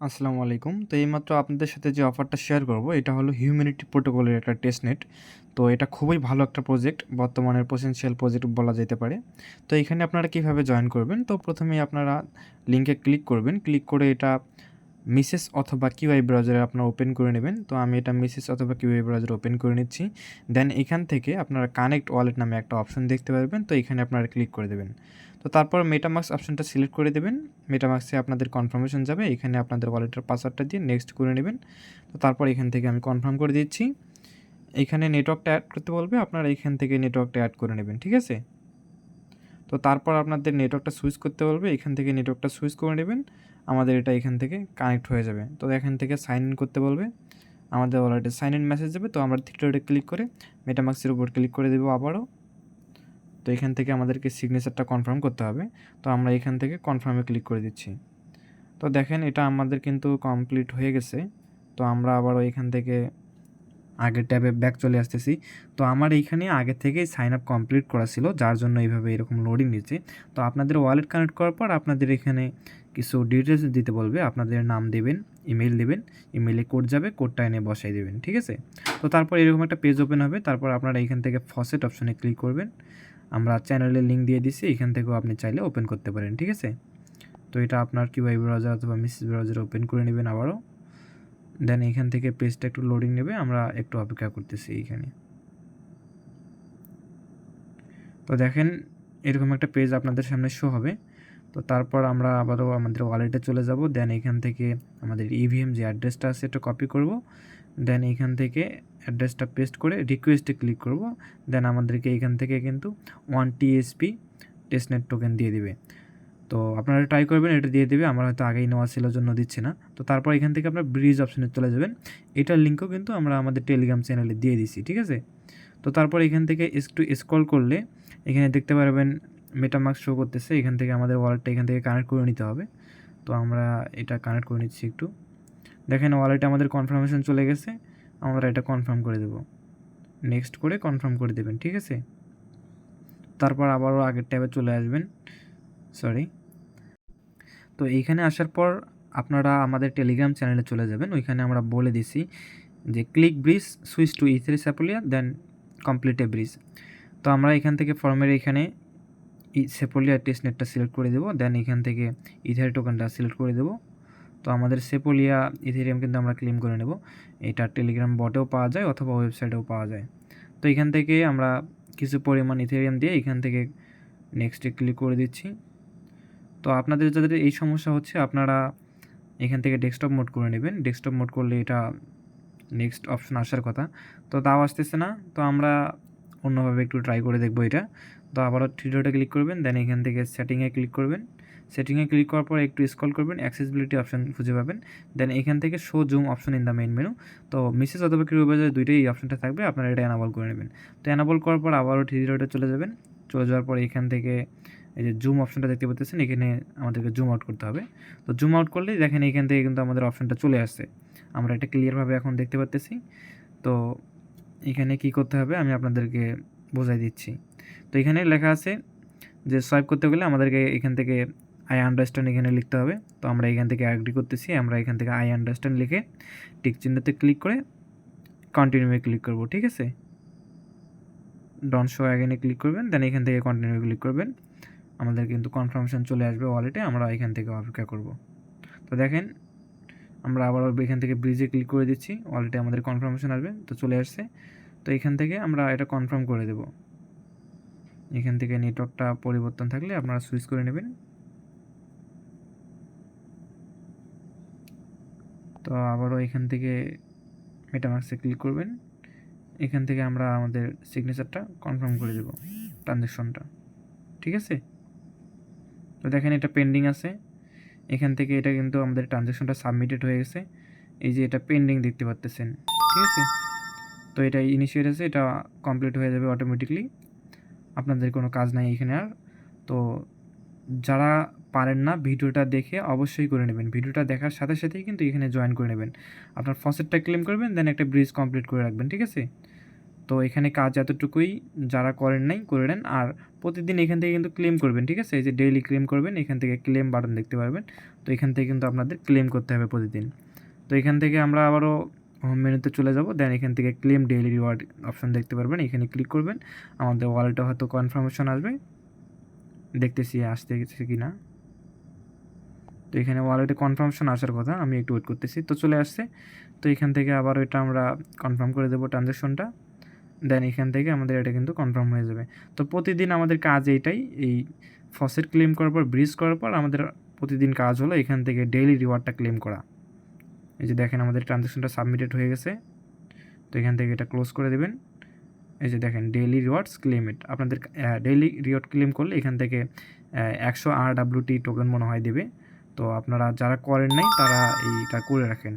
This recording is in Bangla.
আসসালামু আলাইকুম। তো এইমাত্র আপনাদের সাথে যে অফারটা শেয়ার করব এটা হলো হিউম্যানিটি প্রোটোকলের একটা টেস্টনেট। তো এটা খুবই ভালো একটা প্রজেক্ট, বর্তমানের পটেনশিয়াল প্রজেক্ট বলা যেতে পারে। তো এখানে আপনারা কিভাবে জয়েন করবেন? তো প্রথমেই আপনারা লিংকে ক্লিক করবেন। ক্লিক করে এটা মেসেজ অথবা কিউআই ব্রাউজারে আপনারা ওপেন করে নেবেন। তো আমি এটা মেসেজ অথবা কিউআই ব্রাউজারে ওপেন করে নিচ্ছি। দেন এখান থেকে আপনারা কানেক্ট ওয়ালেট নামে একটা অপশন দেখতে পারবেন। তো এখানে আপনারা ক্লিক করে দেবেন। তো তারপর মেটামাস্ক অপশনটা সিলেক্ট করে দেবেন। মেটামাস্কে আপনাদের কনফার্মেশন যাবে। এখানে আপনাদের ওয়ালেটের পাসওয়ার্ডটা দিয়ে নেক্সট করে নেবেন। তো তারপর এখান থেকে আমি কনফার্ম করে দিচ্ছি। এখানে নেটওয়ার্কটা অ্যাড করতে বলবে, আপনারা এখান থেকে নেটওয়ার্কটা অ্যাড করে নেবেন, ঠিক আছে? তো তারপর আপনাদের নেটওয়ার্কটা সুইচ করতে বলবে, এখান থেকে নেটওয়ার্কটা সুইচ করে নেবেন। আমাদের এটা এখান থেকে কানেক্ট হয়ে যাবে। তো এখান থেকে সাইন ইন করতে বলবে, আমাদের ওয়ালেটে সাইন ইন মেসেজ যাবে। তো আমরা থ্রি ডটে ক্লিক করে মেটামাস্কের উপর ক্লিক করে দেবো আবারও। তো এখান থেকে আমাদেরকে সিগনেচারটা কনফার্ম করতে হবে। তো আমরা এখান থেকে কনফার্মে ক্লিক করে দিচ্ছি। তো দেখেন এটা আমাদের কিন্তু কমপ্লিট হয়ে গেছে। তো আমরা আবারও এখান থেকে আগের ট্যাবে ব্যাক চলে আসতেছি। তো আমার এইখানে আগে থেকেই সাইন আপ কমপ্লিট করা ছিল, যার জন্য এইভাবে এরকম লোডিং নিচ্ছে। তো আপনাদের ওয়ালেট কানেক্ট করার পর আপনাদের এখানে কিছু ডিটেলস দিতে বলবে, আপনাদের নাম দেবেন, ইমেল দেবেন, ইমেলে কোড যাবে, কোডটা এনে বসাই দেবেন, ঠিক আছে? তো তারপর এরকম একটা পেজ ওপেন হবে। তারপর আপনারা এখান থেকে ফসেট অপশনে ক্লিক করবেন। আমরা চ্যানেলের লিঙ্ক দিয়ে দিচ্ছি, এখান থেকেও আপনি চাইলে ওপেন করতে পারেন, ঠিক আছে? তো এটা আপনার কিউআই ব্রাউজার অথবা মেসেজ ব্রাউজারে ওপেন করে নেবেন আবারও। দেন এখান থেকে পেজটা একটু লোডিং নেবে, আমরা একটু অপেক্ষা করতেছি এইখানে। তো দেখেন এরকম একটা পেজ আপনাদের সামনে শো হবে। তো তারপর আমরা আবারও আমাদের ওয়ালেটে চলে যাব। দেন এখান থেকে আমাদের ইভিএম যে অ্যাড্রেসটা আছে এটা কপি করব। দেন এখান থেকে অ্যাড্রেসটা পেস্ট করে রিকোয়েস্টে ক্লিক করব। দেন আমাদেরকে এখান থেকে কিন্তু 1 TSP টেস্টনেট টোকেন দিয়ে দিবে। তো আপনারা ট্রাই করবেন, এটা দিয়ে দেবে। আমার হয়তো আগেই নেওয়া ছিল জন্য দিচ্ছে না। তো তারপর এখান থেকে আপনার ব্রিজ অপশনে চলে যাবেন। এটার লিঙ্কও কিন্তু আমরা আমাদের টেলিগ্রাম চ্যানেলে দিয়ে দিছি, ঠিক আছে? তো তারপর এখান থেকে একটু স্ক্রল করলে এখানে দেখতে পারবেন মেটামাস্ক শো করতেছে। এখান থেকে আমাদের ওয়ালেটটা এখান থেকে কানেক্ট করে নিতে হবে। তো আমরা এটা কানেক্ট করে নিচ্ছি একটু। দেখেন ওয়ালেটে আমাদের কনফার্মেশন চলে গেছে। আমরা এটা কনফার্ম করে দেব। নেক্সট করে কনফার্ম করে দেবেন, ঠিক আছে? তারপর আবারও আগের ট্যাবে চলে আসবেন। সরি। তো এইখানে আসার পর আপনারা আমাদের টেলিগ্রাম চ্যানেলে চলে যাবেন। ওইখানে আমরা বলে দিছি যে click bridge switch to either স্যাপোলিয়া দেন কমপ্লিট এ ব্রিজ। তো আমরা এখান থেকে ফর্মের এখানে সেপোলিয়া টেস্টনেটটা সিলেক্ট করে দেবো। দেন এখান থেকে ইথের টোকেনটা সিলেক্ট করে দেবো। তো আমাদের সেপোলিয়া ইথেরিয়াম কিন্তু আমরা ক্লেম করে নেব। এটা টেলিগ্রাম বটেও পাওয়া যায় অথবা ওয়েবসাইটেও পাওয়া যায়। তো এখান থেকে আমরা কিছু পরিমাণ ইথেরিয়াম দিয়ে এখান থেকে নেক্সটে ক্লিক করে দিচ্ছি। তো আপনাদের যাদের এই সমস্যা হচ্ছে আপনারা এখান থেকে ডেস্কটপ মোড করে নেবেন। ডেস্কটপ মোড করলে এটা নেক্সট অপশন আসার কথা, তো তাও আসতেছে না। তো আমরা অন্যভাবে একটু ট্রাই করে দেখব এটা। তো আবারও থ্রি ডটে ক্লিক করবেন। দেন এখান থেকে সেটিংয়ে ক্লিক করবেন। সেটিংয়ে ক্লিক করার পর একটু স্ক্রল করবেন, অ্যাক্সেসিবিলিটি অপশন খুঁজে পাবেন। দেন এখান থেকে show zoom option in the main menu. তো মেসেজ অথবা কিউ বাজার দুইটাই এই অপশনটা থাকবে, আপনারা এটা এনাবল করে নেবেন। তো এনাবল করার পর আবারও থ্রি ডটে চলে যাবেন। চলে যাওয়ার পর এখান থেকে এই যে জুম অপশনটা দেখতে পাচ্ছেন, এখানে আমাদেরকে জুম আউট করতে হবে। তো জুম আউট করলেই দেখেন এখান থেকে কিন্তু আমাদের অপশনটা চলে আসছে। আমরা এটা ক্লিয়ারভাবে এখন দেখতে পাচ্তেছি। তো এখানে কি করতে হবে আমি আপনাদেরকে বোঝাই দিচ্ছি। তো এখানে লেখা আছে যে সোয়াইপ করতে গেলে আমাদেরকে এখান থেকে আই আন্ডারস্ট্যান্ড এখানে লিখতে হবে। তো আমরা এখান থেকে অ্যাগ্রি করতেছি। আমরা এখান থেকে আই আন্ডারস্ট্যান্ড লিখে টিক চিহ্নতে ক্লিক করে কন্টিনিউয়ে ক্লিক করব, ঠিক আছে? ডন শো অ্যাগেনে ক্লিক করবেন। দেন এখান থেকে কন্টিনিউ ক্লিক করবেন। আমাদের কিন্তু কনফার্মেশন চলে আসবে ওয়ালেটে, আমরা এখান থেকে অপেক্ষা করব। তো দেখেন আমরা আবার এখান থেকে ব্রিজে ক্লিক করে দিচ্ছি, ওয়ালেটে আমাদের কনফার্মেশন আসবে। তো চলে আসছে। তো এখান থেকে আমরা এটা কনফার্ম করে দেব। এখান থেকে নেটওয়ার্কটা পরিবর্তন থাকলে আপনারা সুইচ করে নেবেন। তো আবারও এখান থেকে মেটামাস্কে ক্লিক করবেন। এখান থেকে আমরা আমাদের সিগনেচারটা কনফার্ম করে দেব, ট্রানজ্যাকশনটা, ঠিক আছে? তো দেখেন এটা পেন্ডিং আছে। এখান থেকে এটা কিন্তু আমাদের ট্রানজ্যাকশনটা সাবমিটেড হয়ে গেছে। এই যে এটা পেন্ডিং দেখতে পাচ্তেছেন, ঠিক আছে? তো এটা ইনিশিয়েট আছে, এটা কমপ্লিট হয়ে যাবে অটোমেটিকলি। আপনাদের কোনো কাজ নাই এখানে আর। তো যারা পারেন না ভিডিওটা দেখে অবশ্যই করে নেবেন। ভিডিওটা দেখার সাথে সাথেই কিন্তু এখানে জয়েন করে নেবেন। আপনার ফসেটটা ক্লেম করবেন, দেন একটা ব্রিজ কমপ্লিট করে রাখবেন, ঠিক আছে? তো এখানে কাজ এতটুকুই, যারা করেন নাই করে নেন। আর প্রতিদিন এখান থেকে কিন্তু ক্লেম করবেন, ঠিক আছে? এই যে ডেইলি ক্লেম করবেন, এখান থেকে ক্লেম বাটন দেখতে পারবেন। তো এখান থেকে কিন্তু আপনাদের ক্লেম করতে হবে প্রতিদিন। তো এখান থেকে আমরা আবারও হোম মেনুতে চলে যাব, দেন এখান থেকে ক্লেম ডেইলি রিওয়ার্ড অপশন দেখতে পারবেন, এখানে ক্লিক করবেন। আমাদের ওয়ালেটে হয়তো কনফার্মেশন আসবে, দেখতেছি আসতেছে কি না। তো এখানে ওয়ালেটে কনফার্মেশন আসার কথা, আমি একটু ওয়েট করতেছি। তো চলে আসছে। তো এখান থেকে আবার এটা আমরা কনফার্ম করে দেবো ট্রানজ্যাকশনটা, দেন এখান থেকে আমাদের এটা কিন্তু কনফার্ম হয়ে যাবে। তো প্রতিদিন আমাদের কাজ এইটাই, এই ফসেট ক্লেম করার পর, ব্রিজ করার পর আমাদের প্রতিদিন কাজ হলো এখান থেকে ডেইলি রিওয়ার্ডটা ক্লেম করা। এই যে দেখেন আমাদের ট্রানজ্যাকশনটা সাবমিটেড হয়ে গেছে। তো এখান থেকে এটা ক্লোজ করে দেবেন। এই যে দেখেন ডেইলি রিওয়ার্ডস ক্লেমেড, আপনাদের ডেইলি রিওয়ার্ড ক্লেম করলে এখান থেকে 100 RWT টোকেন মনে হয় দেবে। তো আপনারা যারা করেন নাই তারা এইটা করে রাখেন।